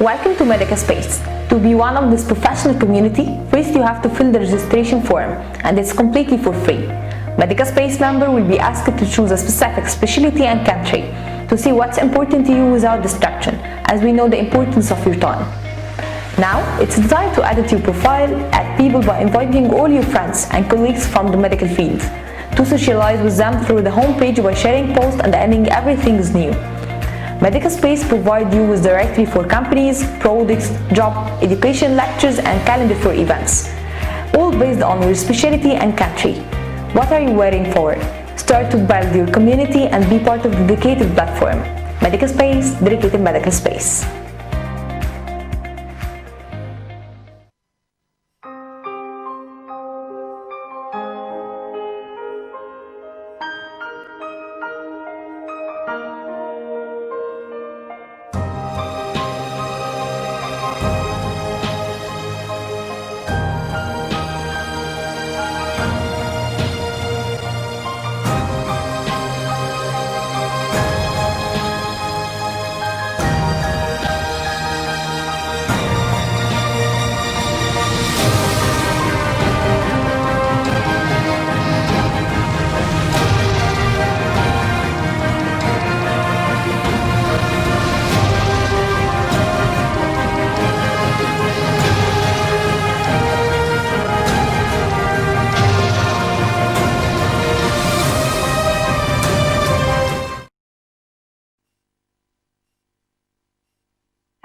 Welcome to Medical Space. To be one of this professional community, first you have to fill the registration form, and it's completely for free. Medical Space member will be asked to choose a specific specialty and country to see what's important to you without distraction, as we know the importance of your time. Now, it's time to add it to your profile, add people by inviting all your friends and colleagues from the medical field, to socialize with them through the homepage by sharing posts and adding everything is new. Medical Space provides you with directory for companies, products, job, education lectures, and calendar for events, all based on your specialty and country. What are you waiting for? Start to build your community and be part of the dedicated platform. Medical Space, dedicated medical space.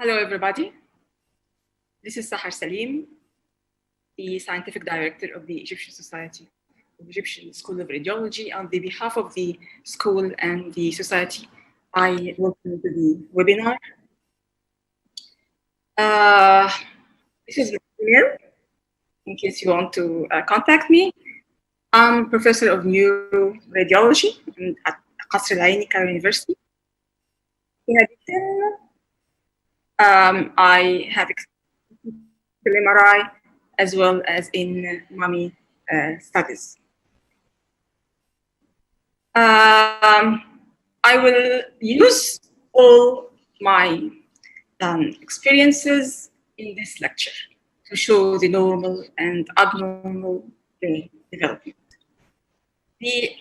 Hello, everybody. This is Sahar Saleem, the Scientific Director of the Egyptian Society of Egyptian School of Radiology. On the behalf of the school and the society, I welcome you to the webinar. This is my email, in case you want to contact me. I'm Professor of Neuroradiology at Qasr Al Aini Cairo University. In addition, I have Fetal MRI as well as in mummy studies. I will use all my experiences in this lecture to show the normal and abnormal brain development. The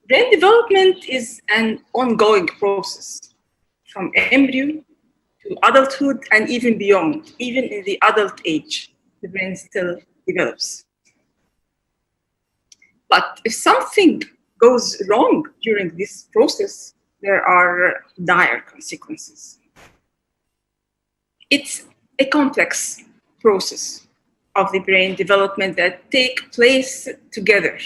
brain development is an ongoing process from embryo to adulthood and even beyond. Even in the adult age, the brain still develops. But if something goes wrong during this process, there are dire consequences. It's a complex process of the brain development that take place together.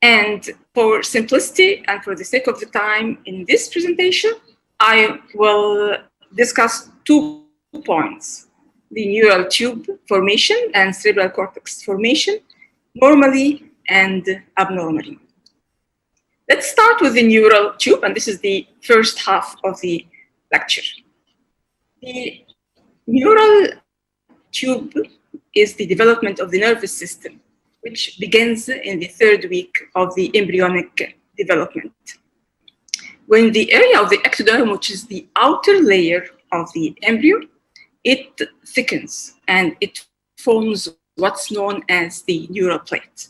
And for simplicity and for the sake of the time in this presentation, I will discuss 2 points: the neural tube formation and cerebral cortex formation, normally and abnormally. Let's start with the neural tube, and this is the first half of the lecture. The neural tube is the development of the nervous system, which begins in the 3rd week of the embryonic development. When the area of the ectoderm, which is the outer layer of the embryo, it thickens and it forms what's known as the neural plate.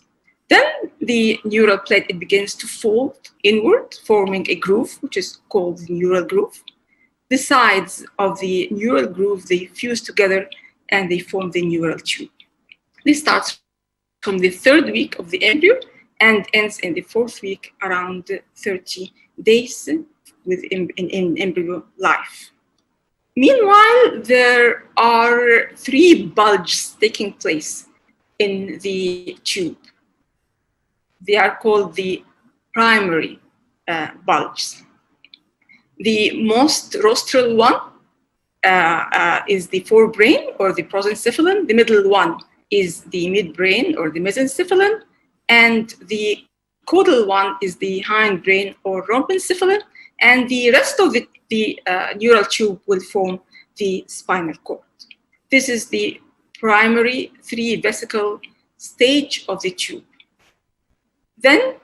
Then the neural plate, it begins to fold inward, forming a groove, which is called the neural groove. The sides of the neural groove, they fuse together and they form the neural tube. This starts from the 3rd week of the embryo and ends in the 4th week, around 30 days in embryo life. Meanwhile, there are 3 bulges taking place in the tube. They are called the primary bulges. The most rostral one is the forebrain or the prosencephalon. The middle one is the midbrain or the mesencephalon. And the caudal one is the hindbrain or rhombencephalon. And the rest of the neural tube will form the spinal cord. This is the primary 3-vesicle stage of the tube. Then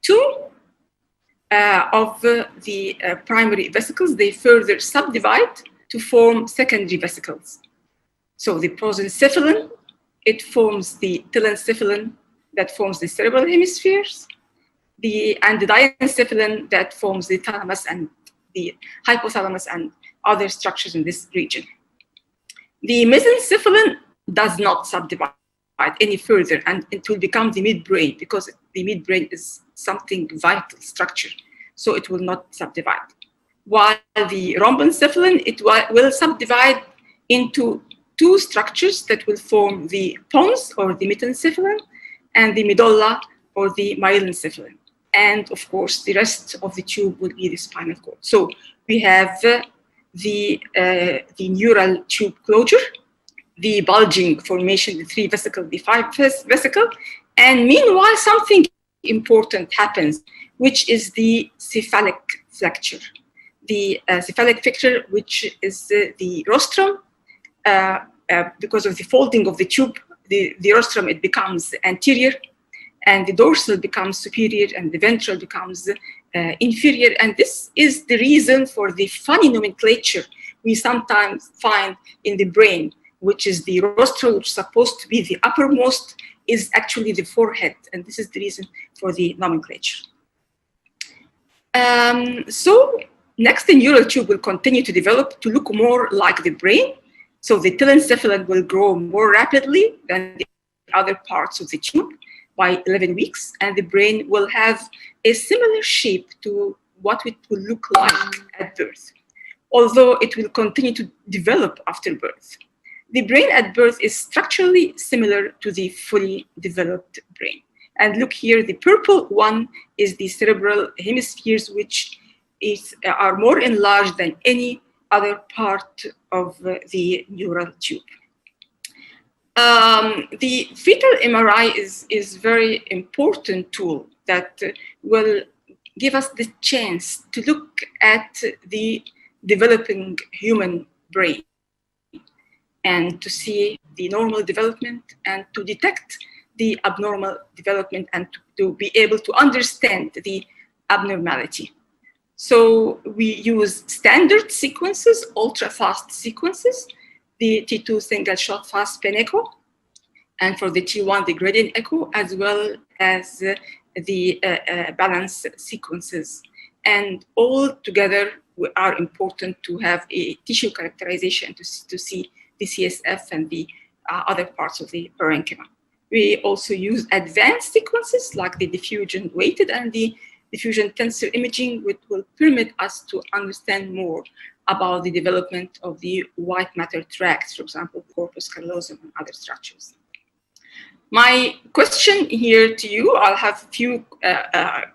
2 of the primary vesicles, they further subdivide to form secondary vesicles. So the prosencephalon, it forms the telencephalon that forms the cerebral hemispheres, and the diencephalon that forms the thalamus and the hypothalamus and other structures in this region. The mesencephalon does not subdivide any further, and it will become the midbrain, because the midbrain is something vital structure, so it will not subdivide. While the rhombencephalon, it will subdivide into two structures that will form the pons, or the metencephalon, and the medulla, or the myelencephalon. And of course, the rest of the tube will be the spinal cord. So we have the neural tube closure, the bulging formation, the 3 vesicle, the 5 vesicle, and meanwhile something important happens, which is the cephalic flexure. The cephalic flexure, which is the rostrum, because of the folding of the tube, the rostrum, it becomes anterior, and the dorsal becomes superior, and the ventral becomes inferior. And this is the reason for the funny nomenclature we sometimes find in the brain, which is the rostral, which is supposed to be the uppermost, is actually the forehead. And this is the reason for the nomenclature. So next, the neural tube will continue to develop to look more like the brain. So the telencephalon will grow more rapidly than the other parts of the tube by 11 weeks, and the brain will have a similar shape to what it will look like at birth, although it will continue to develop after birth. The brain at birth is structurally similar to the fully developed brain. And look here, the purple one is the cerebral hemispheres, which are more enlarged than any other part of the neural tube. The fetal MRI is very important tool that will give us the chance to look at the developing human brain and to see the normal development and to detect the abnormal development and to be able to understand the abnormality. So we use standard sequences, ultra-fast sequences, the T2 single-shot fast pen echo, and for the T1, the gradient echo, as well as the balance sequences. And all together are important to have a tissue characterization to see the CSF and the other parts of the parenchyma. We also use advanced sequences like the diffusion weighted and the diffusion tensor imaging, which will permit us to understand more about the development of the white matter tracts, for example, corpus callosum and other structures. My question here to you, I'll have a few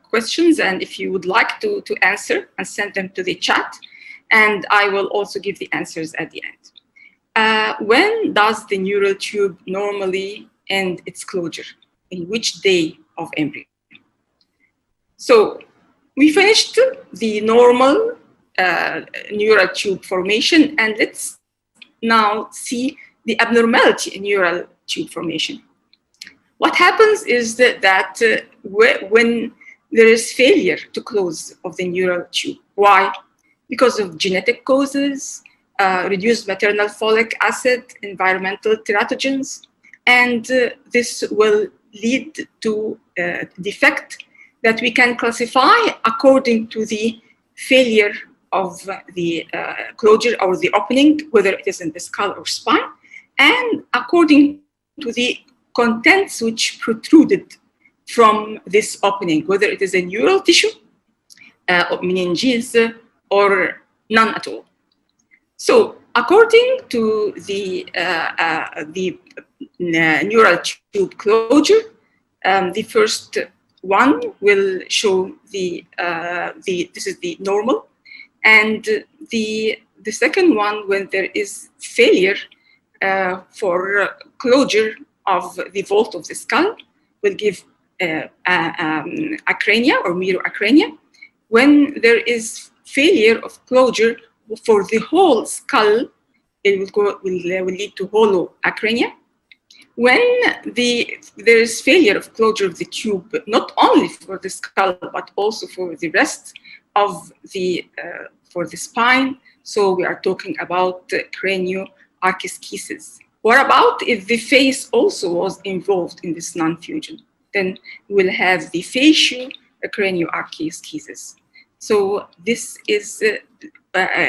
questions, and if you would like to answer and send them to the chat, and I will also give the answers at the end. When does the neural tube normally end its closure? In which day of embryo? So we finished the normal neural tube formation, and let's now see the abnormality in neural tube formation. What happens is that when there is failure to close of the neural tube. Why? Because of genetic causes, reduced maternal folic acid, environmental teratogens, and this will lead to defect that we can classify according to the failure of the closure or the opening, whether it is in the skull or spine, and according to the contents which protruded from this opening, whether it is a neural tissue, meninges, or none at all. So according to the neural tube closure, the first one will show this is the normal, and the second one, when there is failure for closure of the vault of the skull, will give acrania or microacrania. When there is failure of closure for the whole skull, it will lead to holoacrania. When there is failure of closure of the tube, not only for the skull, but also for the rest of the, for the spine, so we are talking about cranioarchischisis. What about if the face also was involved in this non-fusion? Then we'll have the faciocranial-archischisis. So this is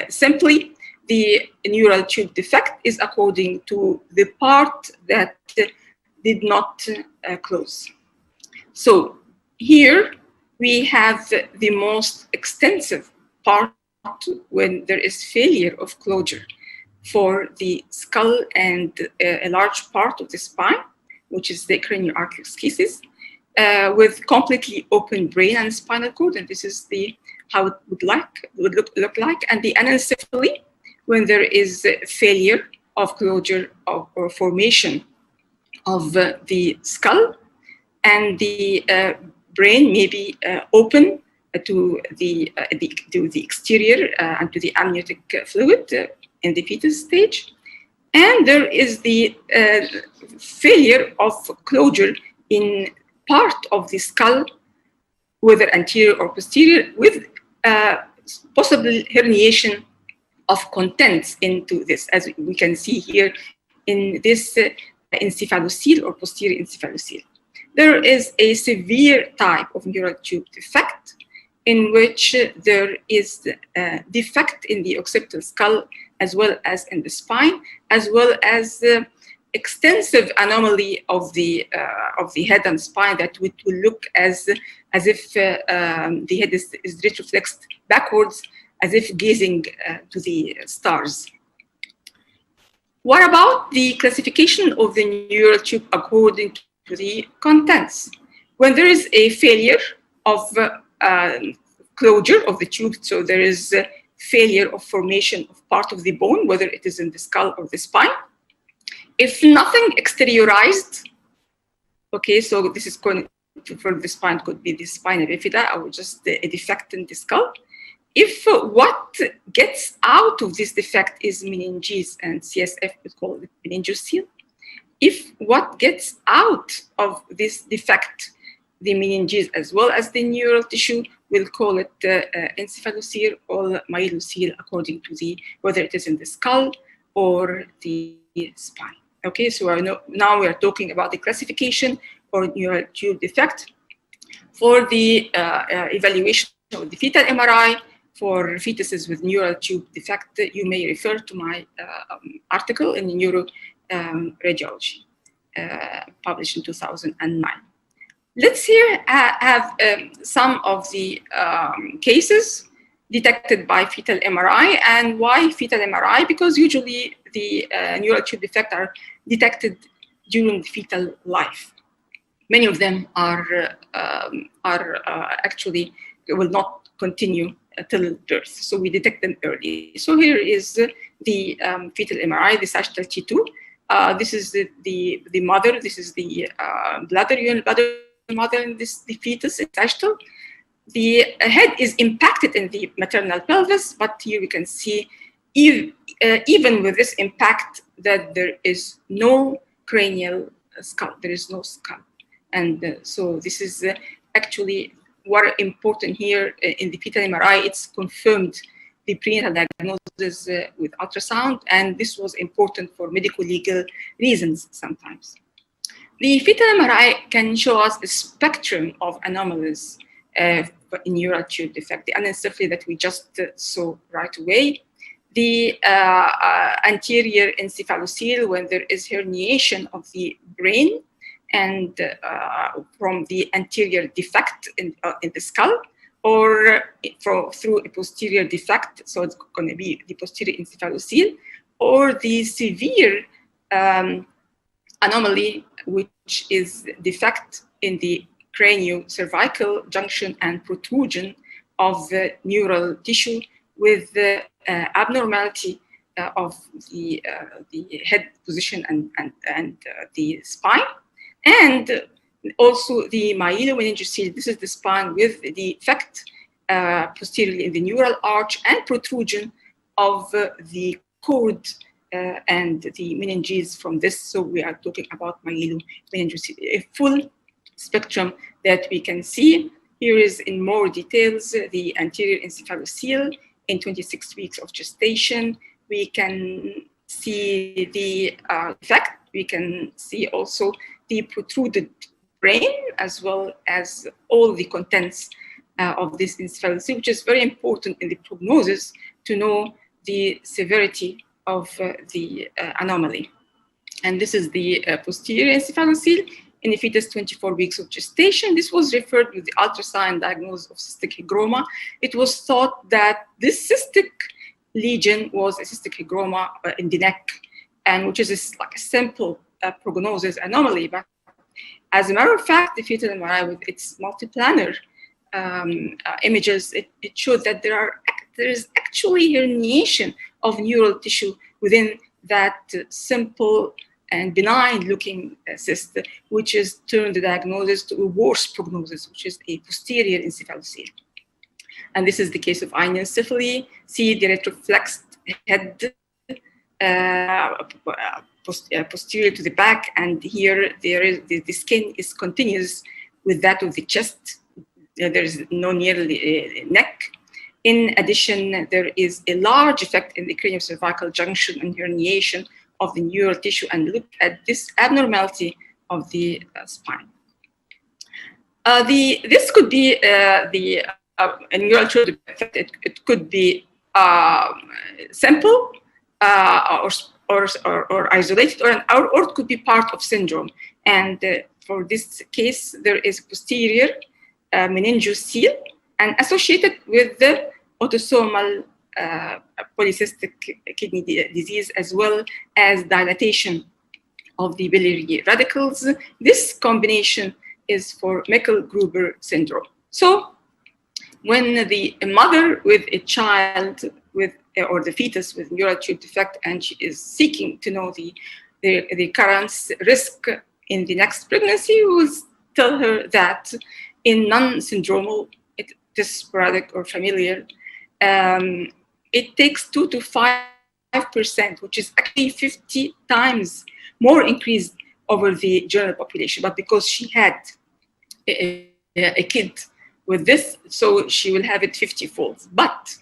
simply the neural tube defect is according to the part that did not close. So here we have the most extensive part when there is failure of closure for the skull and a large part of the spine, which is the cranioarchischisis, with completely open brain and spinal cord, and this is how it would look like. And the anencephaly, when there is failure of closure or formation of the skull, and the brain may be open to the exterior and to the amniotic fluid in the fetus stage. And there is the failure of closure in part of the skull, whether anterior or posterior, with possible herniation of contents into this, as we can see here in this encephalocele or posterior encephalocele. There is a severe type of neural tube defect in which there is a defect in the occipital skull as well as in the spine, as well as extensive anomaly of the head and spine that will look as if the head is retroflexed backwards, as if gazing to the stars. What about the classification of the neural tube according to the contents? When there is a failure of closure of the tube, so there is a failure of formation of part of the bone, whether it is in the skull or the spine. If nothing exteriorized, okay, so this is going to, for the spine, could be the spina bifida or just a defect in the skull. If what gets out of this defect is meninges and CSF, we call it meningocele. If what gets out of this defect, the meninges as well as the neural tissue, we'll call it encephalocele or myelocele, according to whether it is in the skull or the spine. Okay, so now we are talking about the classification or neural tube defect. For the evaluation of the fetal MRI for fetuses with neural tube defect, you may refer to my article in Neuro Radiology, published in 2009. Let's here have some of the cases detected by fetal MRI. And why fetal MRI? Because usually the neural tube defect are detected during the fetal life. Many of them are actually will not continue till birth, so we detect them early. So here is the fetal MRI, the sagittal T2. This is the mother. This is the bladder, urinary bladder mother, and the fetus is sagittal. The head is impacted in the maternal pelvis, but here we can see even with this impact that there is no cranial skull. There is no skull, and so this is actually what important here in the fetal MRI. It's confirmed the prenatal diagnosis with ultrasound, and this was important for medico-legal reasons sometimes. The fetal MRI can show us a spectrum of anomalies in neural tube defect, the anencephaly that we just saw right away, the anterior encephalocele when there is herniation of the brain and from the anterior defect in the skull, or through a posterior defect, so it's going to be the posterior encephalocele, or the severe anomaly, which is defect in the craniocervical junction and protrusion of the neural tissue with the abnormality of the head position and the spine, and also the myelomeningocele. This is the spine with the defect posteriorly in the neural arch and protrusion of the cord and the meninges from this. So we are talking about myelomeningeal, a full spectrum that we can see. Here is in more details the anterior encephalocele in 26 weeks of gestation. We can see the effect. We can see also the protruded brain, as well as all the contents of this encephalocele, which is very important in the prognosis to know the severity of the anomaly. And this is the posterior encephalocele in the fetus 24 weeks of gestation. This was referred with the ultrasound diagnosis of cystic hygroma. It was thought that this cystic lesion was a cystic hygroma in the neck, and which is like a simple prognosis anomaly. But as a matter of fact, the fetal MRI with its multiplanar images, it showed that there is actually herniation of neural tissue within that simple and benign-looking cyst, which is turned the diagnosis to a worse prognosis, which is a posterior encephalocele. And this is the case of Iniencephaly. See the retroflexed head posterior to the back, and here there is the skin is continuous with that of the chest. There is no near neck. In addition, there is a large effect in the craniocervical junction and herniation of the neural tissue, and look at this abnormality of the spine. This could be a neural tissue effect. It could be simple or isolated, or it could be part of syndrome. And for this case, there is posterior meningocele and associated with the autosomal polycystic kidney disease, as well as dilatation of the biliary radicals. This combination is for Meckel-Gruber syndrome. So when the mother with a child with, or the fetus with neural tube defect, and she is seeking to know the recurrence risk in the next pregnancy, we will tell her that in non-syndromal, it is sporadic or familiar, it takes 2 to 5%, which is actually 50 times more increase over the general population. But because she had a kid with this, so she will have it 50-fold. But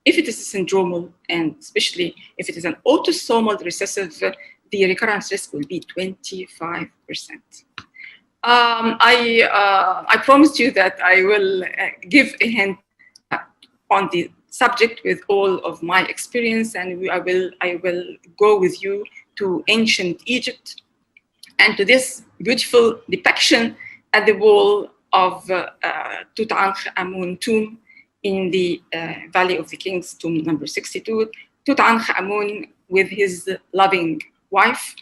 if it is a syndromal, and especially if it is an autosomal recessive, the recurrence risk will be 25%. I promised you that I will give a hint on the subject with all of my experience, and I will go with you to ancient Egypt and to this beautiful depiction at the wall of Tutankhamun tomb in the Valley of the Kings, tomb number 62. Tutankhamun with his loving wife,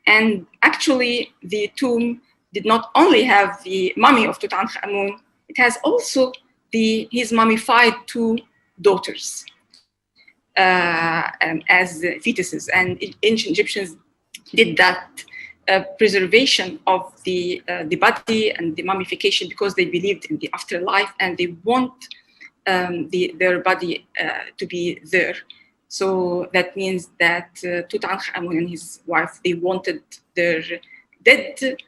and actually the tomb did not only have the mummy of Tutankhamun, it has also his mummified two daughters as fetuses. And ancient Egyptians did that preservation of the body and the mummification because they believed in the afterlife, and they want their body to be there. So that means that Tutankhamun and his wife, they wanted their dead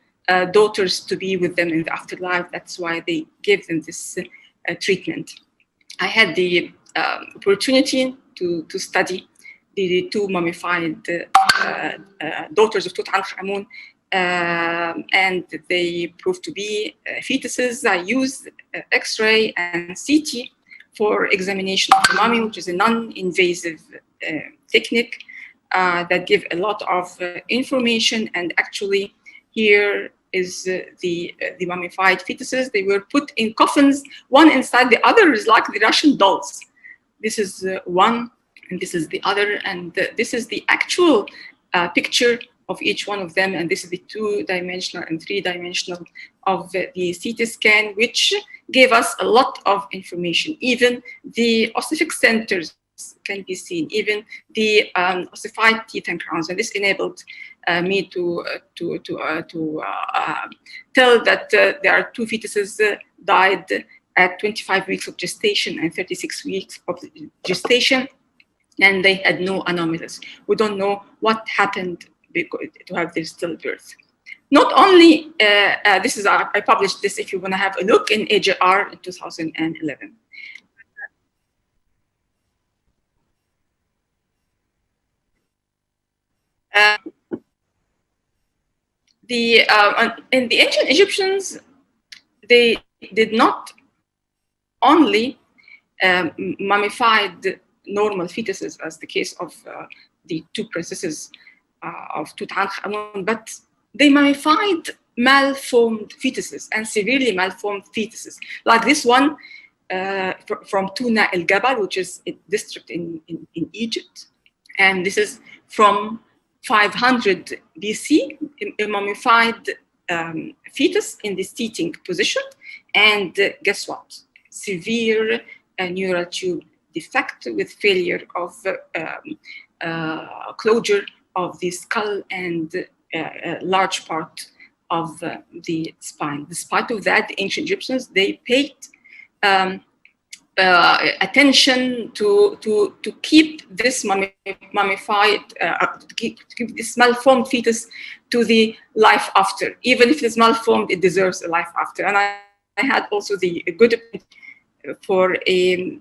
daughters to be with them in the afterlife. That's why they gave them this treatment. I had the opportunity to study the two mummified daughters of Tutankhamun, and they proved to be fetuses. I used X-ray and CT for examination of the mummy, which is a non-invasive technique that give a lot of information. And actually, here is the mummified fetuses. They were put in coffins, one inside the other, is like the Russian dolls. This is one, and this is the other, and this is the actual picture of each one of them, and this is the 2-dimensional and 3-dimensional of the CT scan, which gave us a lot of information. Even the ossific centers can be seen, even the ossified teeth and crowns, and this enabled me to tell that there are two fetuses died at 25 weeks of gestation and 36 weeks of gestation. and they had no anomalies. We don't know what happened to have this stillbirth. Not only, this is, I published this if you want to have a look in EgSR in 2011. In the ancient Egyptians, they did not only mummified normal fetuses, as the case of the two princesses of Tutankhamun, but they mummified malformed fetuses and severely malformed fetuses, like this one from Tuna El Gabal, which is a district in Egypt. And this is from 500 BC, a mummified fetus in this seating position. And guess what? Severe neural tube defect with failure of closure of the skull and a large part of the spine. Despite of that, the ancient Egyptians, they paid attention to keep this mummified, to keep this malformed fetus to the life after. Even if it's malformed, it deserves a life after. And I had also the good for a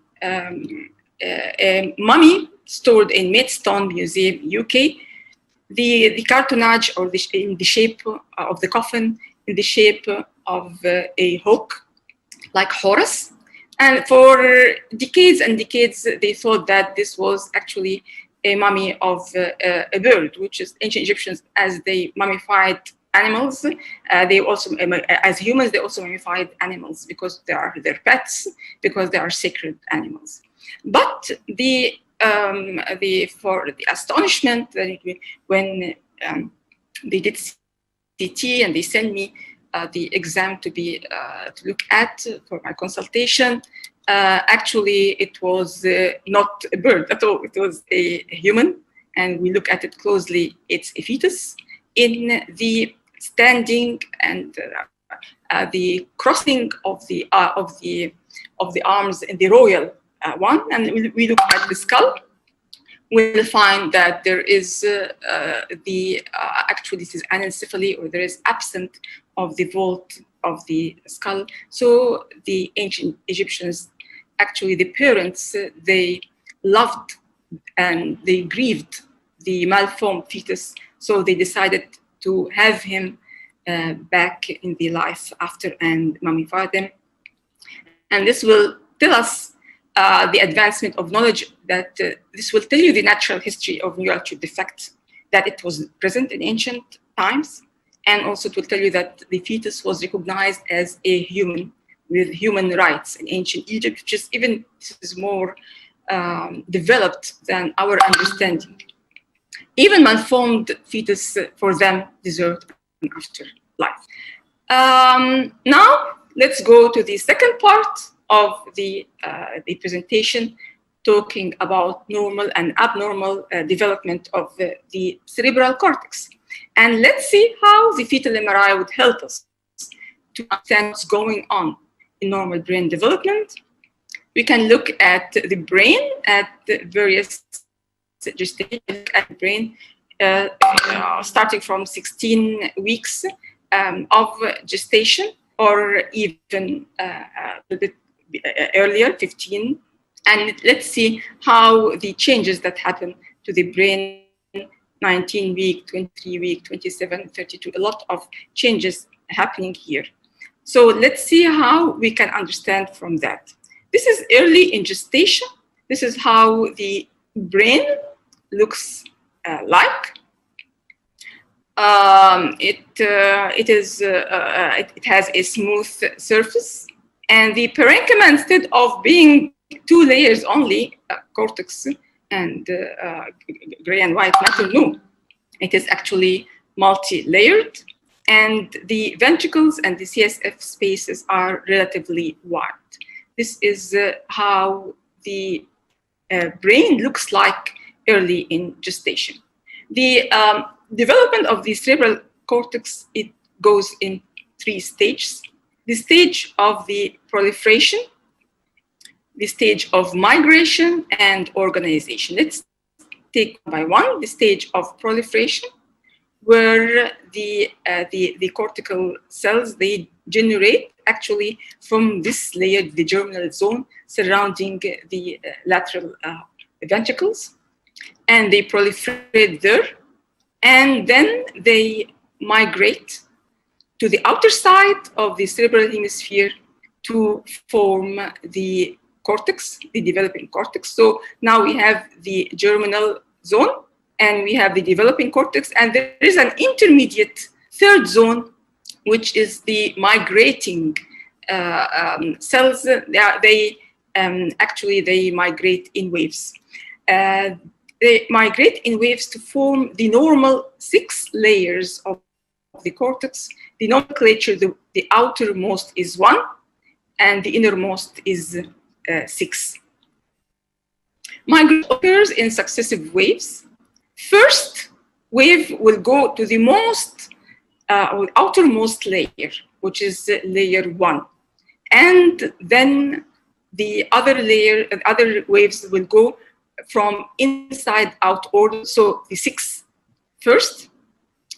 mummy stored in Maidstone Museum, UK. The cartonnage, or in the shape of the coffin, in the shape of a hawk, like Horus. And for decades and decades, they thought that this was actually a mummy of a bird, which is ancient Egyptians, as they mummified animals. They also, as humans, they also mummified animals because they are their pets, because they are sacred animals. But for the astonishment that when they did CT and they sent me the exam to look at for my consultation, actually it was not a bird at all. It was a human, and we look at it closely. It's a fetus in the standing and the crossing of the arms in the royal one, and we look at the skull. We'll find that there is actually this is anencephaly, or there is absent of the vault of the skull. So the ancient Egyptians, actually the parents, they loved and they grieved the malformed fetus. So they decided to have him back in the life after and mummify them. And this will tell us the advancement of knowledge, that this will tell you the natural history of neural tube defect, that it was present in ancient times. And also it will tell you that the fetus was recognized as a human with human rights in ancient Egypt, which is even, this is more developed than our understanding. Even malformed fetus for them deserved an afterlife. Now let's go to the second part of the presentation, talking about normal and abnormal development of the cerebral cortex. And let's see how the fetal MRI would help us to understand what's going on in normal brain development. We can look at the brain at the various stages at the brain, starting from 16 weeks of gestation, or even a bit earlier, 15. And let's see how the changes that happen to the brain, 19 week, 23 week, 27, 32, a lot of changes happening here. So let's see how we can understand from that. This is early in gestation. This is how the brain looks like. It has a smooth surface, and the parenchyma, instead of being 2 layers only, cortex and gray and white matter, no, it is actually multi-layered, and the ventricles and the CSF spaces are relatively wide. This is how the brain looks like early in gestation. The development of the cerebral cortex, it goes in 3 stages. The stage of the proliferation, the stage of migration and organization. Let's take one by one the stage of proliferation, where the cortical cells, they generate actually from this layer, the germinal zone surrounding the lateral ventricles, and they proliferate there, and then they migrate to the outer side of the cerebral hemisphere to form the cortex, the developing cortex. So now we have the germinal zone, and we have the developing cortex, and there is an intermediate third zone, which is the migrating cells. They migrate in waves. They migrate in waves to form the normal 6 layers of the cortex. The nomenclature, the outermost is 1, and the innermost is 6. Migration occurs in successive waves. First wave will go to the outermost layer, which is layer 1. And then the other waves will go from inside out order. So the 6 first,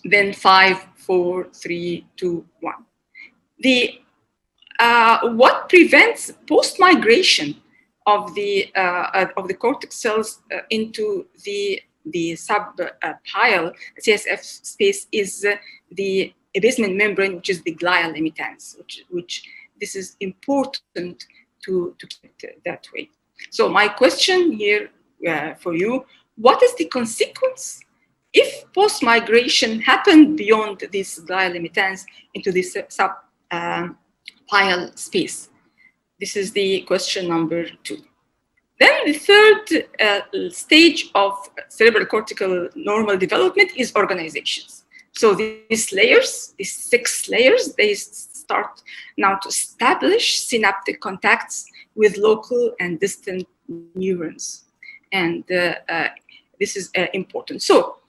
then 5, 4, 3, 2, 1. What prevents post-migration of the cortex cells into the subpile CSF space is the basement membrane, which is the glial emittance, which this is important to keep it that way. So my question here for you, what is the consequence if post-migration happened beyond this glial emittance into this subpile space? This is the question number 2. Then the third stage of cerebral cortical normal development is organizations. So these 6 layers, they start now to establish synaptic contacts with local and distant neurons. And this is important. So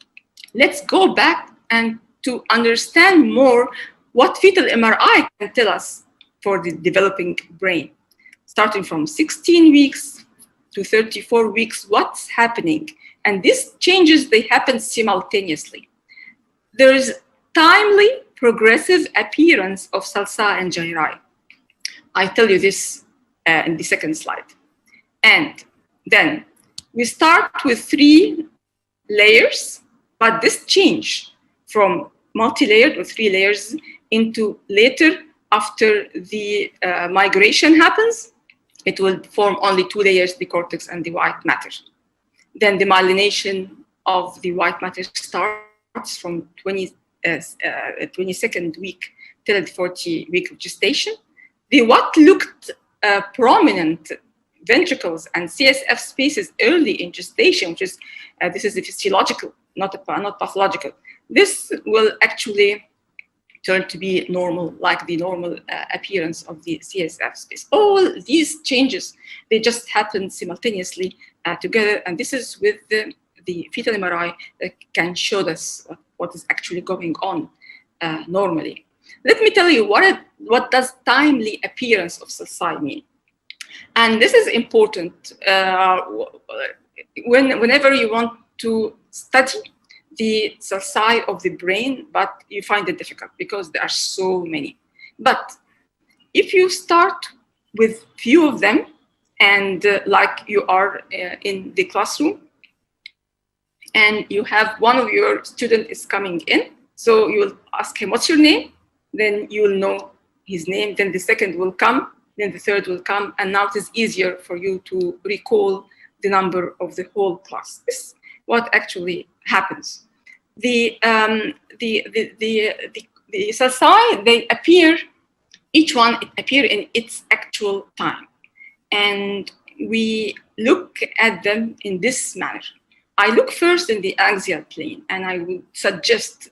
let's go back and to understand more what fetal MRI can tell us for the developing brain. Starting from 16 weeks to 34 weeks, what's happening? And these changes, they happen simultaneously. There is timely progressive appearance of sulci and gyri. I tell you this in the second slide. And then we start with 3 layers, but this change from multi-layered or 3 layers into later, after the migration happens, it will form only 2 layers, the cortex and the white matter. Then the myelination of the white matter starts from 22nd week till the 40 week gestation. What looked prominent ventricles and CSF spaces early in gestation, which is this is the physiological, not pathological. This will actually turn to be normal, like the normal appearance of the CSF space. All these changes, they just happen simultaneously together, and this is with the fetal MRI that can show us what is actually going on normally. Let me tell you what does timely appearance of sulci mean. And this is important whenever you want to study the sulci of the brain, but you find it difficult because there are so many. But if you start with few of them, and like you are in the classroom, and you have one of your students is coming in, so you will ask him, what's your name? Then you will know his name, then the second will come, then the third will come, and now it is easier for you to recall the number of the whole class. This is what actually happens. The sulci, they appear, each one appear in its actual time. And we look at them in this manner. I look first in the axial plane, and I would suggest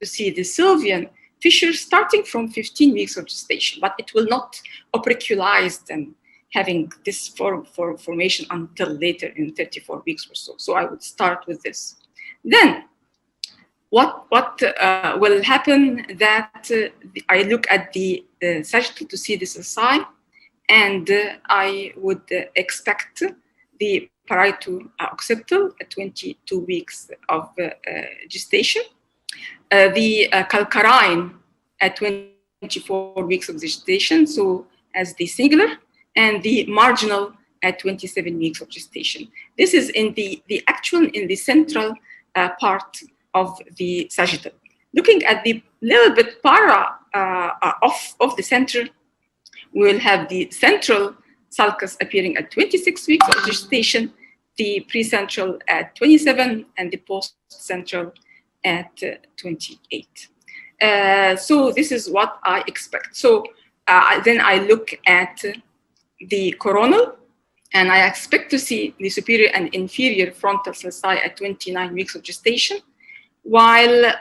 to see the Sylvian fissure starting from 15 weeks of gestation, but it will not operculize them having this formation until later in 34 weeks or so. So I would start with this. Then what will happen that I look at the sagittal to see the sulci, and I would expect the parieto-occipital at 22 weeks of gestation, the calcarine at 24 weeks of gestation, so as the singular, and the marginal at 27 weeks of gestation. This is in the actual, in the central part of the sagittal. Looking at the little bit para of the center, we will have the central sulcus appearing at 26 weeks of gestation, the precentral at 27, and the post-central at 28. So this is what I expect. So then I look at the coronal, and I expect to see the superior and inferior frontal sulci at 29 weeks of gestation, while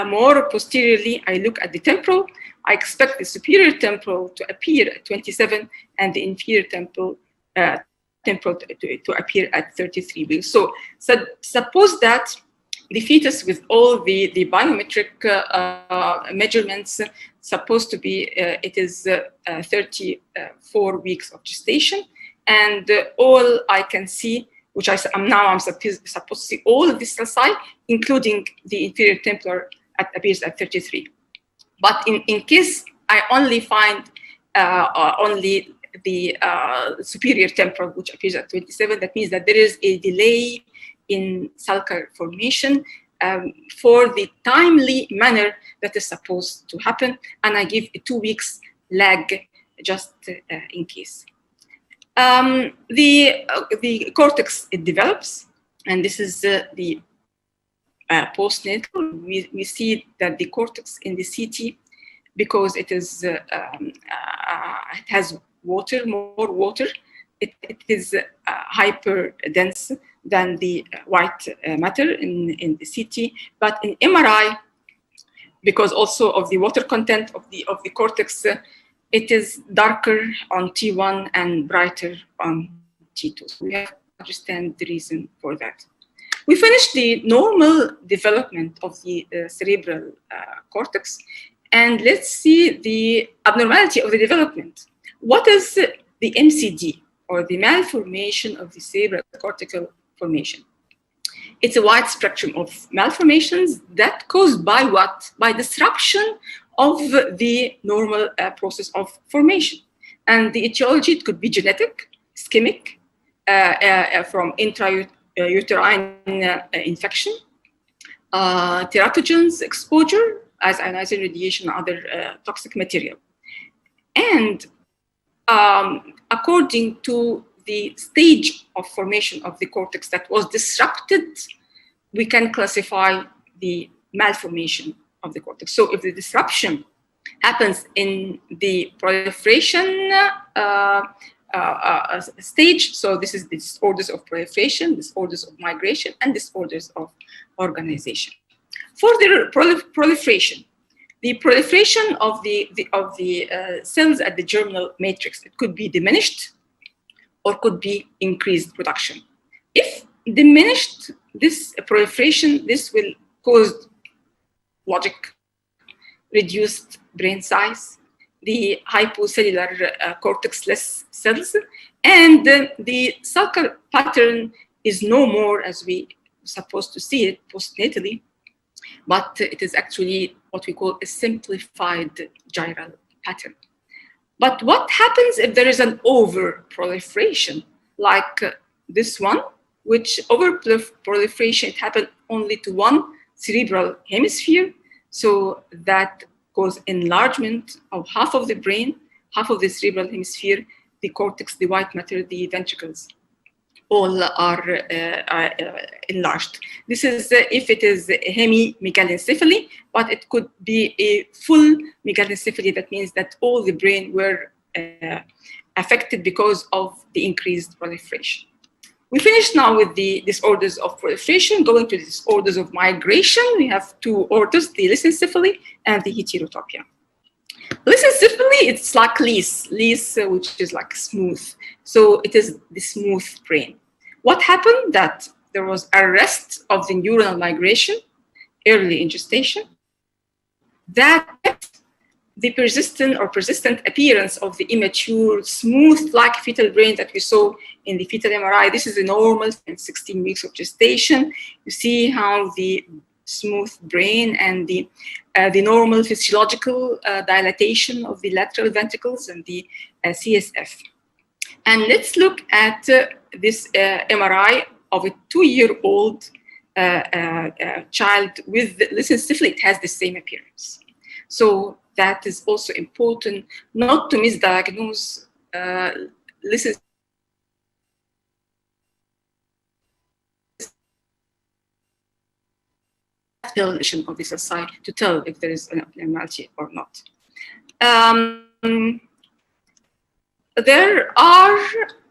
more posteriorly, I look at the temporal. I expect the superior temporal to appear at 27 and the inferior temporal to appear at 33 weeks. So suppose that the fetus with all the biometric measurements supposed to be, it is 34 weeks of gestation. And all I can see, which I'm supposed to see all of this sulci, including the inferior temporal, appears at 33. But in case I only find only the superior temporal, which appears at 27, that means that there is a delay in sulcar formation for the timely manner that is supposed to happen, and I give a 2 weeks lag just in case. The cortex, it develops, and this is the postnatal. We see that the cortex in the CT, because it is it has water, more water, it is hyper dense than the white matter in the CT. But in MRI, because also of the water content of the cortex, it is darker on T1 and brighter on T2. So we have to understand the reason for that. We finished the normal development of the cerebral cortex, and let's see the abnormality of the development. What is the MCD, or the malformation of the cerebral cortical formation? It's a wide spectrum of malformations that caused by what? By disruption of the normal process of formation. And the etiology, it could be genetic, ischemic, from intrauterine infection, teratogens exposure, as ionizing radiation and other toxic material. And according to the stage of formation of the cortex that was disrupted, we can classify the malformation of the cortex. So if the disruption happens in the proliferation stage, so this is the disorders of proliferation, disorders of migration, and disorders of organization. For the proliferation, the proliferation of the cells at the germinal matrix, it could be diminished or could be increased production. If diminished, this proliferation, this will cause logic, reduced brain size, the hypocellular cortex-less cells, and the sulcar pattern is no more as we supposed to see it postnatally, but it is actually what we call a simplified gyral pattern. But what happens if there is an over-proliferation, like this one, which over-proliferation, it happened only to one cerebral hemisphere, so that cause enlargement of half of the brain, half of the cerebral hemisphere, the cortex, the white matter, the ventricles, all are enlarged. This is if it is hemimegalencephaly, but it could be a full megalencephaly. That means that all the brain were affected because of the increased proliferation. We finished now with the disorders of proliferation. Going to the disorders of migration, we have two orders, the Lissencephaly and the heterotopia. Lissencephaly, it's like lease, which is like smooth. So it is the smooth brain. What happened? That there was arrest of the neuronal migration early in gestation. That the persistent appearance of the immature, smooth-like fetal brain that we saw in the fetal MRI. This is the normal in 16 weeks of gestation. You see how the smooth brain and the normal physiological dilatation of the lateral ventricles and the CSF. And let's look at this MRI of a 2-year-old child with Lissencephaly. It has the same appearance. So that is also important not to misdiagnose Lissencephaly of the society to tell if there is an abnormality or not. There are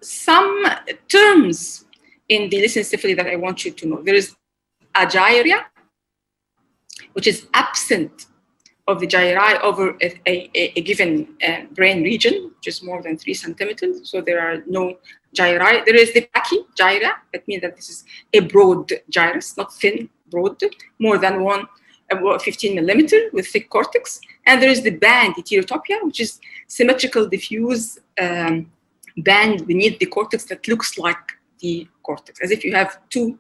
some terms in the Lissencephaly that I want you to know. There is agyria, which is absent of the gyri over a given brain region, which is more than 3 centimeters. So there are no gyri. There is the pachygyria. That means that this is a broad gyrus, not thin, broad, more than 15 millimeter with thick cortex. And there is the band heterotopia, which is symmetrical diffuse band beneath the cortex that looks like the cortex, as if you have 2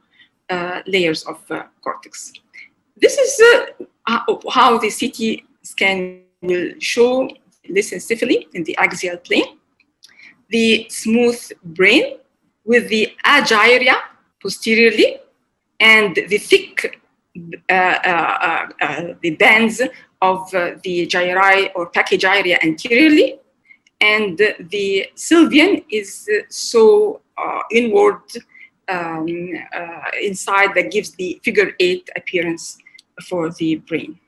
layers of cortex. This is how the CT scan will show Lissencephaly in the axial plane, the smooth brain with the agyria posteriorly, and the thick the bands of the gyri or pachygyria anteriorly, and the sylvian is so inward inside that gives the figure 8 appearance for the brain.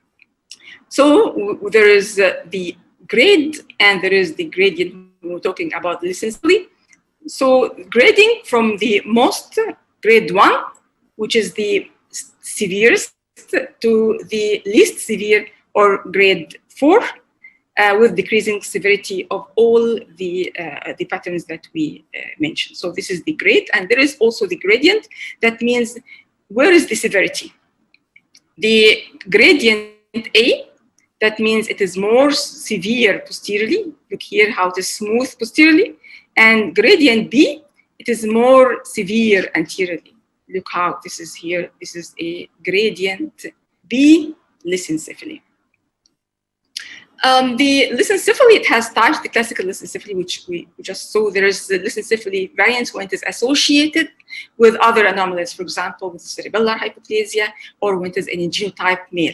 So there is the grade and there is the gradient when we're talking about Lissencephaly. So grading from the most grade 1, which is the severest, to the least severe or grade 4, with decreasing severity of all the patterns that we mentioned. So this is the grade, and there is also the gradient. That means where is the severity? The gradient A, that means it is more severe posteriorly. Look here how it is smooth posteriorly. And gradient B, it is more severe anteriorly. Look how this is here. This is a gradient B Lissencephaly. The Lissencephaly, it has types. The classical Lissencephaly, which we just saw, there is the Lissencephaly variants when it is associated with other anomalies, for example, with cerebellar hypoplasia or when it is a genotype male.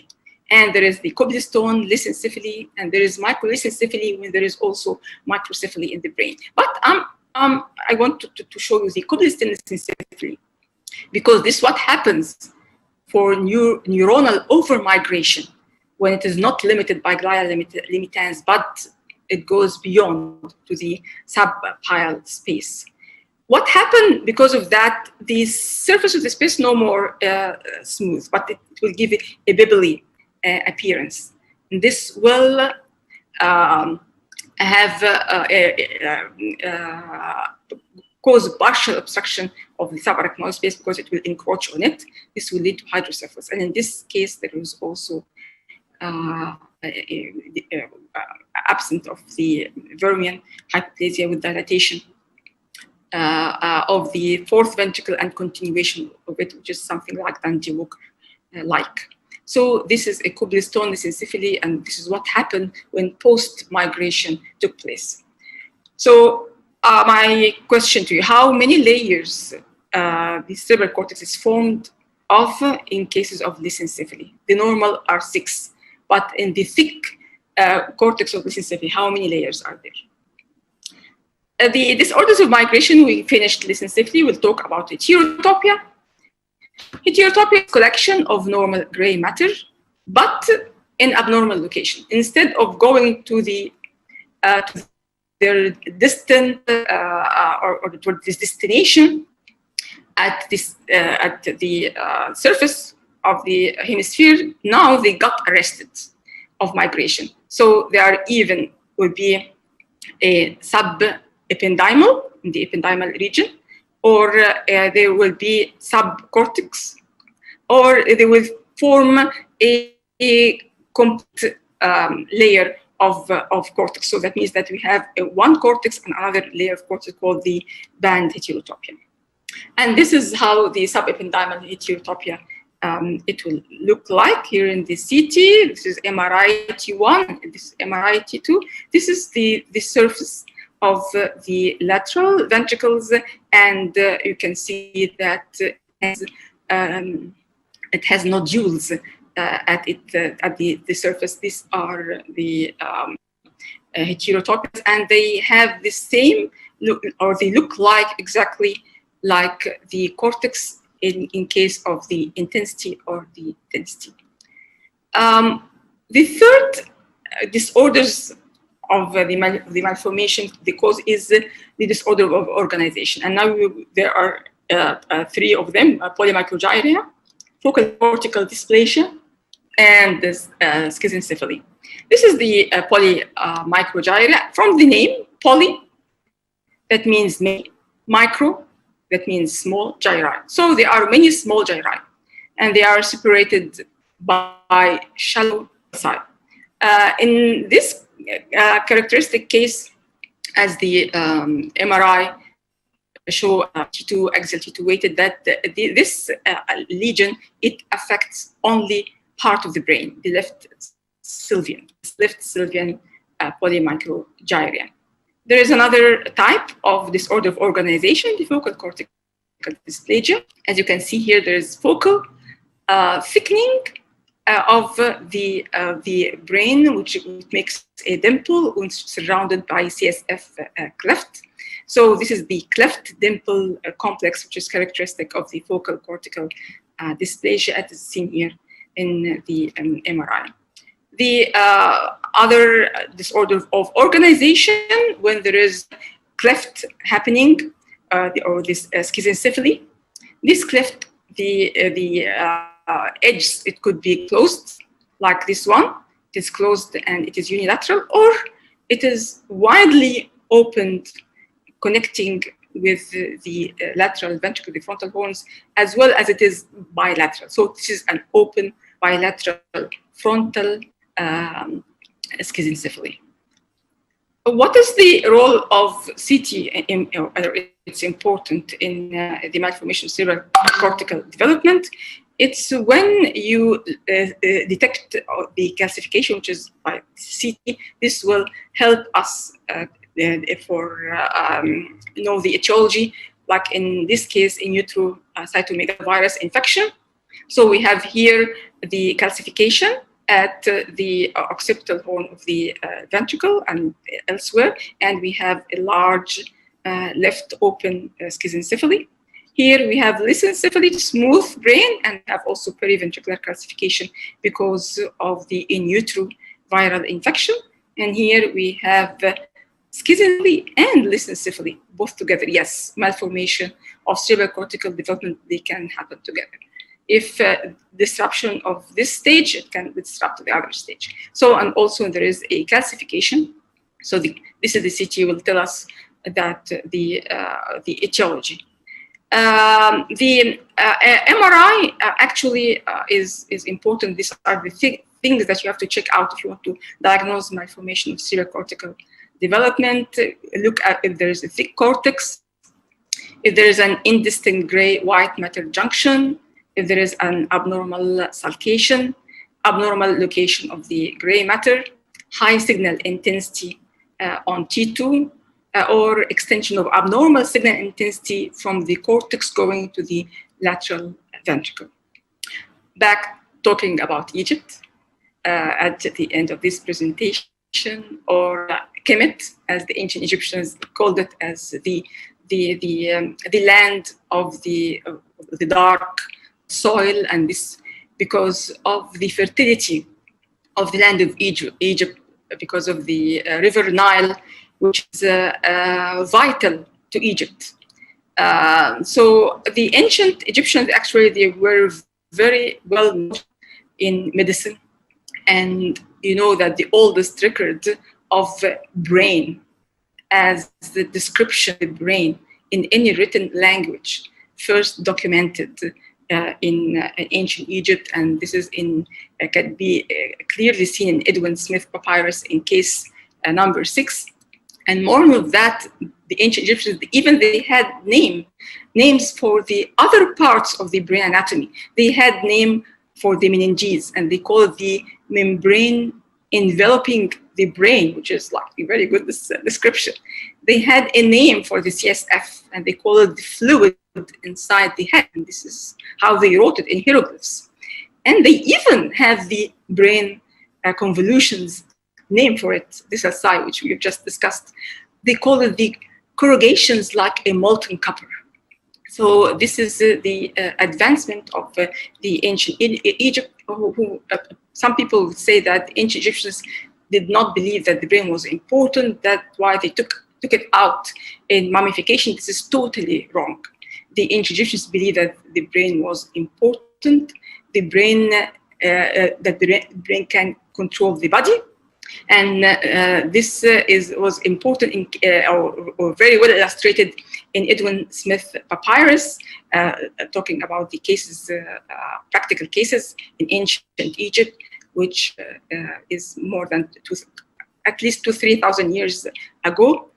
And there is the Cobblestone Lissencephaly, and there is microlissencephaly when there is also microcephaly in the brain. But I want to show you the Cobblestone Lissencephaly, because this is what happens for neuronal overmigration when it is not limited by glial limitans, but it goes beyond to the subpile space. What happened because of that? The surface of the space no more smooth, but it will give it a bibbly appearance. And this will have cause partial obstruction of the subarachnoid space because it will encroach on it. This will lead to hydrocephalus. And in this case, there is also absent of the Vermean hypoplasia with dilatation of the 4th ventricle and continuation of it, which is something like Dandy-Walk-like. So this is a Cobblestone Lissencephaly, and this is what happened when post-migration took place. So my question to you, how many layers the cerebral cortex is formed of in cases of Lissencephaly? The normal are 6, but in the thick cortex of Lissencephaly, how many layers are there? The disorders of migration, we finished Lissencephaly. We'll talk about heterotopia. Heterotopia is collection of normal gray matter, but in abnormal location. Instead of going to their distant or toward this destination at the surface of the hemisphere, now they got arrested of migration. So there will be a subependymal in the ependymal region, or there will be subcortex, or they will form a complete layer of cortex. So that means that we have one cortex and another layer of cortex called the band heterotopia. And this is how the subependymal heterotopia it will look like here in the CT. This is MRI T1, this is MRI T2. This is the surface of the lateral ventricles, and you can see that it has nodules at the surface. These are the heterotopias, and they have the same look, or they look like exactly like the cortex in case of the intensity or the density. The third disorders of the malformation, the cause is the disorder of organization. And now there are three of them: polymicrogyria, focal cortical dysplasia, and this, Schizencephaly. This is the polymicrogyria. From the name, poly, that means many, micro, that means small, gyri. So there are many small gyri, and they are separated by shallow side. In this characteristic case, as the MRI show T2 axial T2 weighted, that this lesion, it affects only part of the brain, the left sylvian polymicrogyria. There is another type of disorder of organization, the focal cortical dysplasia. As you can see here, there is focal thickening of the brain, which makes a dimple, which is surrounded by CSF cleft. So this is the cleft dimple complex, which is characteristic of the focal cortical dysplasia, as is seen here in the MRI. The other disorder of organization, when there is cleft happening, or this Schizencephaly. This cleft, the edge, it could be closed, like this one. It is closed and it is unilateral, or it is widely opened, connecting with the lateral ventricle, the frontal horns, as well as it is bilateral. So this is an open bilateral frontal Schizencephaly. What is the role of CT? It's important in the malformation of cerebral cortical development. It's when you detect the calcification, which is by CT. This will help us for know the etiology, like in this case, in utero cytomegalovirus infection. So we have here the calcification at the occipital horn of the ventricle and elsewhere, and we have a large left open Schizencephaly. Here we have Lissencephaly, smooth brain, and have also periventricular calcification because of the in utero viral infection. And here we have Schizencephaly and Lissencephaly both together. Yes, malformation of cerebral cortical development, they can happen together. If disruption of this stage, it can disrupt the other stage. So, and also there is a calcification. So this is the CT will tell us that the etiology. The MRI actually is important. These are the things that you have to check out if you want to diagnose malformation of cerebral cortical development. Look at if there is a thick cortex, if there is an indistinct gray-white matter junction, if there is an abnormal sulcation, abnormal location of the gray matter, high signal intensity on T2, or extension of abnormal signal intensity from the cortex going to the lateral ventricle. Back talking about Egypt at the end of this presentation, or Kemet, as the ancient Egyptians called it, as the land of the dark soil, and this because of the fertility of the land of Egypt, because of the river Nile, which is vital to Egypt. So the ancient Egyptians, actually, they were very well known in medicine. And you know that the oldest record of brain, as the description of the brain in any written language, first documented in ancient Egypt, and this is can be clearly seen in Edwin Smith papyrus in case number 6. And more of that, the ancient Egyptians, even they had names for the other parts of the brain anatomy. They had name for the meninges, and they call it the membrane enveloping the brain, which is like a very good description. They had a name for the CSF, and they call it the fluid inside the head. And this is how they wrote it in hieroglyphs. And they even have the brain convolutions name for it, this aside, which we have just discussed. They call it the corrugations like a molten copper. So this is the advancement of the ancient Egypt, some people would say that ancient Egyptians did not believe that the brain was important. That's why they took it out in mummification. This is totally wrong. The ancient Egyptians believed that the brain was important. The brain, that the brain can control the body. And this was important or very well illustrated in Edwin Smith papyrus, talking about the cases, practical cases in ancient Egypt, which is more than at least 3,000 years ago.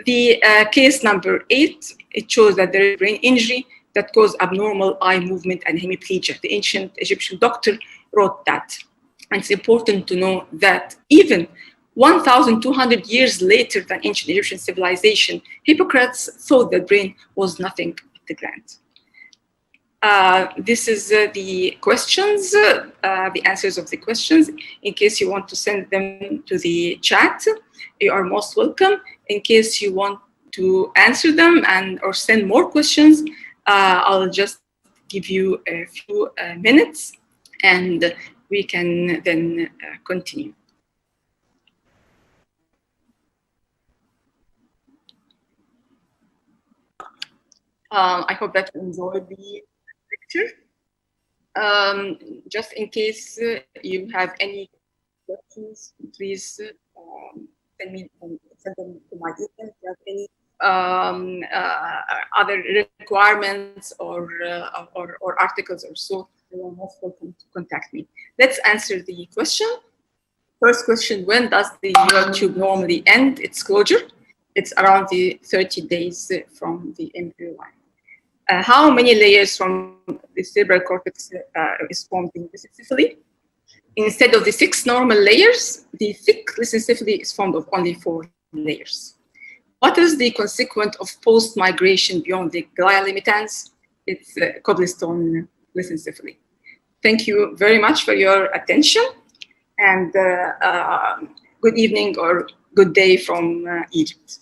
The case number 8, it shows that there is brain injury that caused abnormal eye movement and hemiplegia. The ancient Egyptian doctor wrote that. And it's important to know that even 1,200 years later than ancient Egyptian civilization, Hippocrates thought the brain was nothing but the gland. This is the questions, the answers of the questions. In case you want to send them to the chat, you are most welcome. In case you want to answer them or send more questions, I'll just give you a few minutes and we can then continue. I hope that you enjoyed the lecture. Just in case you have any questions, please send them to my email. If you have any other requirements or articles or so, you are most welcome to contact me. Let's answer the question. First question, when does the neural tube normally end its closure? It's around the 30 days from the embryo line. How many layers from the cerebral cortex is formed in Lissencephaly? Instead of the 6 normal layers, the thick Lissencephaly is formed of only 4 layers. What is the consequent of post-migration beyond the glia limitans? It's Cobblestone Lissencephaly. Thank you very much for your attention, and good evening or good day from Egypt.